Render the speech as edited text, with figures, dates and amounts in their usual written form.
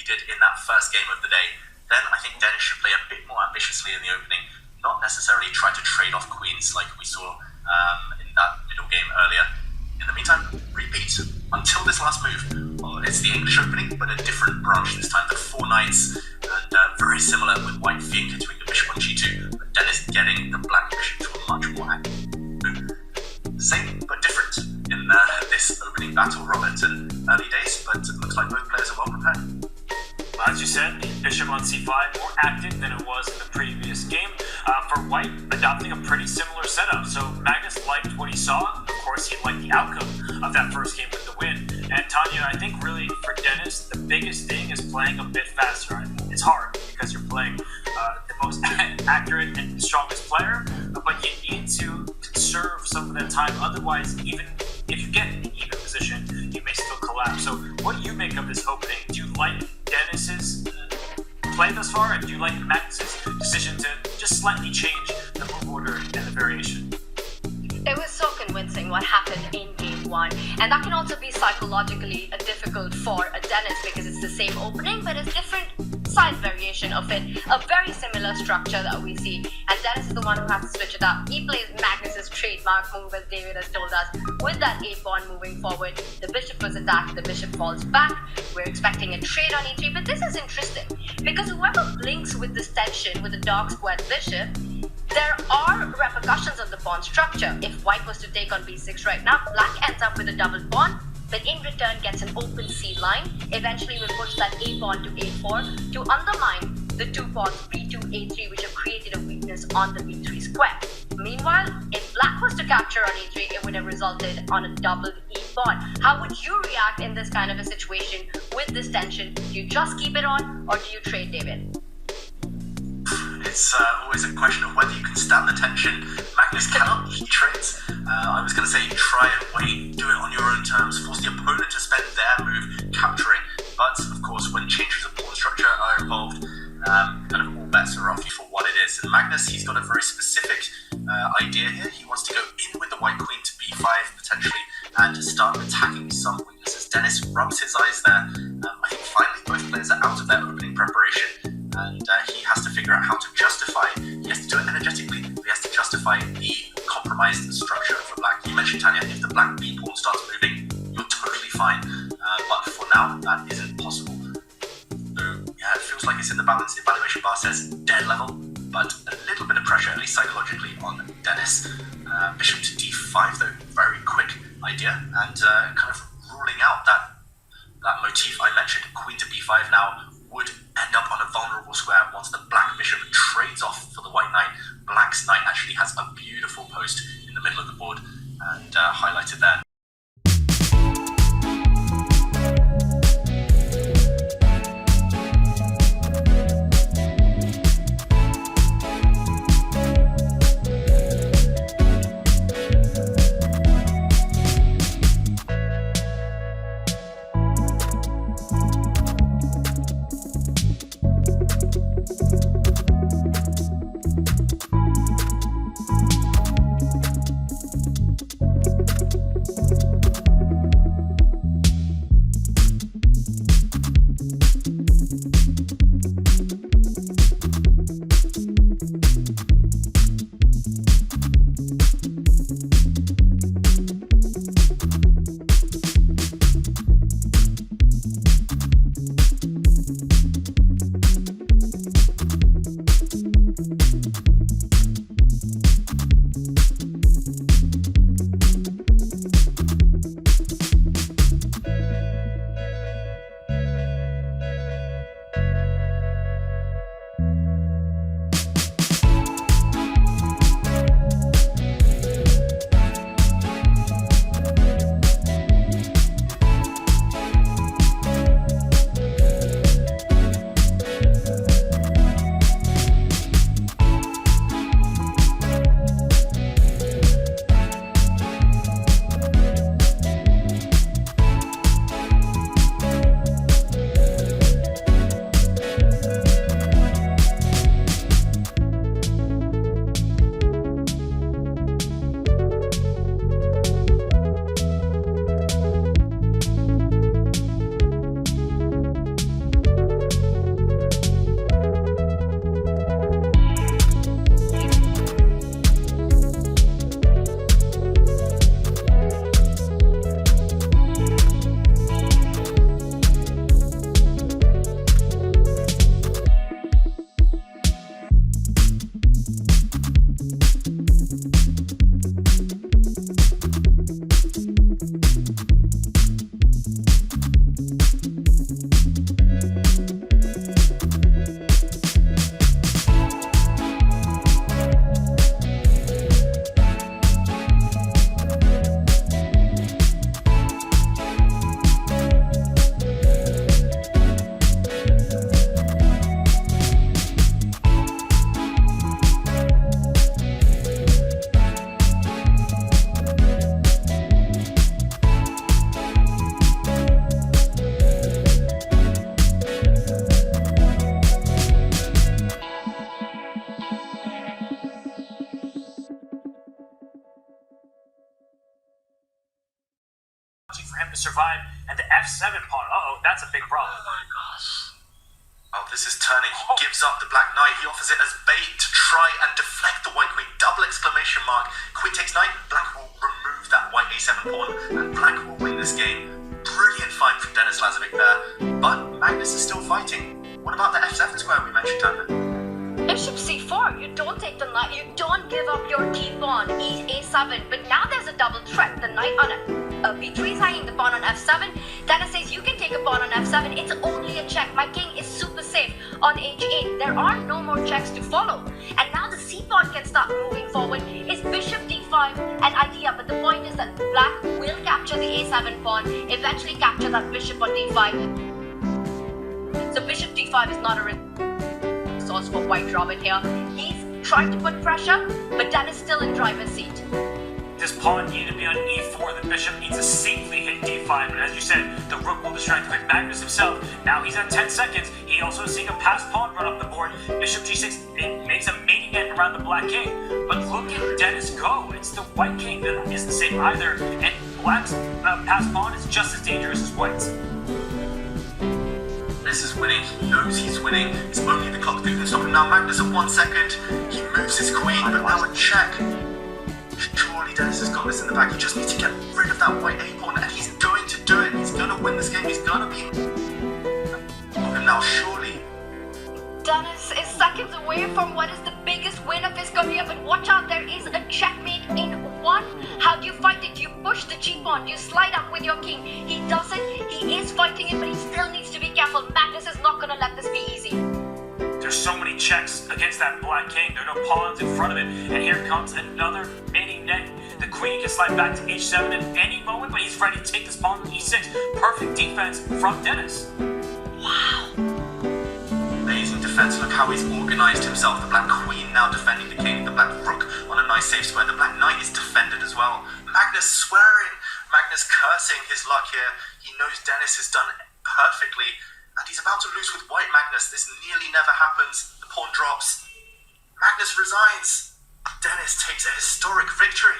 did in that first game of the day, then I think Denis should play a bit more ambitiously in the opening, not necessarily try to trade off queens like we saw in that middle game earlier. In the meantime, repeat until this last move. Well, it's the English opening, but a different branch this time. The 4 knights, and very similar with white continuing the bishop on g2, but Denis getting the black bishop to a much more active move. Same but different in this opening battle, Robert, and early days, but it looks like both players are well prepared. As you said, the bishop on c5 more active than it was in the previous game. For white, adopting a pretty similar setup. So Magnus liked what he saw. Of course, he liked the outcome of that first game with the win. And Tanya, I think really for Denis, the biggest thing is playing a bit faster. I mean, it's hard because you're playing the most accurate and strongest player, but you need to conserve some of that time. Otherwise, even if you get in an even position, you may still collapse. So what do you make of this opening? Do you like Denis's play thus far, and do you like Magnus's decision to just slightly change the move order and the variation? It was so convincing what happened in game 1, and that can also be psychologically difficult for a Denis because it's the same opening but it's different size variation of it, a very similar structure that we see, and Denis is the one who has to switch it up. He plays Magnus's trademark move, as David has told us, with that a-pawn moving forward. The bishop was attacked, the bishop falls back. We're expecting a trade on e3, but this is interesting because whoever blinks with this tension with the dark squared bishop, there are repercussions on the pawn structure. If white was to take on b6 right now, black ends up with a double pawn, but in return gets an open c line. Eventually will push that a pawn to a4 to undermine the 2 pawns b2, a3, which have created a weakness on the b3 square. Meanwhile, if black was to capture on e3, it would have resulted on a doubled e pawn. How would you react in this kind of a situation with this tension? Do you just keep it on, or do you trade, David? It's always a question of whether you can stand the tension. Magnus cannot, he trades. I was going to say try and wait, do it on your own terms, force the opponent to spend their move capturing. But of course, when changes of pawn structure are involved, kind of all bets are off for what it is. And Magnus, he's got a very specific idea here. He wants to go in with the white queen to b5 potentially and start attacking some weaknesses. Denis rubs his eyes there. I think finally both players are out of their opening preparation. And he has to figure out how to justify, he has to do it energetically, but he has to justify the compromised structure for black. You mentioned, Tanya, if the black b pawn starts moving, you're totally fine. But for now, that isn't possible. So, yeah, it feels like it's in the balance. The evaluation bar says dead level, but a little bit of pressure, at least psychologically, on Denis. Bishop to d5, though, very quick idea, and kind of ruling out that motif I mentioned, queen to b5 now, would end up on a vulnerable square once the black bishop trades off for the white knight. Black's knight actually has a beautiful post in the middle of the board, and highlighted there. to survive, and the f7 pawn. Uh-oh, that's a big problem. Oh my gosh. Oh, this is turning. He gives up the black knight. He offers it as bait to try and deflect the white queen. Double exclamation mark. Queen takes knight. Black will remove that white a7 pawn, and black will win this game. Brilliant fight from Denis Lazavik there. But Magnus is still fighting. What about the f7 square we mentioned, Tanya? Bishop c4, you don't take the knight, you don't give up your key pawn, a7, but now there's a double threat. The knight on b3 is hanging the pawn on f7. Dennis says you can take a pawn on f7, it's only a check. My king is super safe on h8. There are no more checks to follow. And now the c pawn can start moving forward. Is bishop d5 an idea? But the point is that black will capture the a7 pawn, eventually capture that bishop on d5. So bishop d5 is not a source for White Robin here. He's trying to put pressure, but Dan is still in driver's seat. This pawn needed to be on e4. The bishop needs to safely hit d5. But as you said, the rook will distract with Magnus himself. Now he's at 10 seconds. He also is seeing a passed pawn run up the board. Bishop g6. It makes a mating end around the black king. But look at Dennis go. It's the white king that isn't safe either. And black's passed pawn is just as dangerous as white's. This is winning. He knows he's winning. It's only the clock that can stop him now. Magnus at 1 second. He moves his queen, but now a check. Surely Dennis has got this in the back. He just needs to get rid of that white a pawn, and he's going to do it. He's going to win this game. He's going to beat him now, surely. Dennis is seconds away from what is the biggest win of his career, but watch out, there is a checkmate in one. How do you fight it? You push the g-pawn, you slide up with your king. He doesn't, he is fighting it, but he still needs to be careful. Magnus is not going to let this be easy. There's so many checks against that black king. There are no pawns in front of it. And here comes another mating net. The queen can slide back to h7 at any moment, but he's ready to take this pawn to e6. Perfect defense from Dennis. Wow. Amazing defense. Look how he's organized himself. The black queen now defending the king. The black rook on a nice safe square. The black knight is defended as well. Magnus swearing. Magnus cursing his luck here. He knows Dennis has done perfectly. And he's about to lose with white Magnus. This nearly never happens. The pawn drops. Magnus resigns. Dennis takes a historic victory.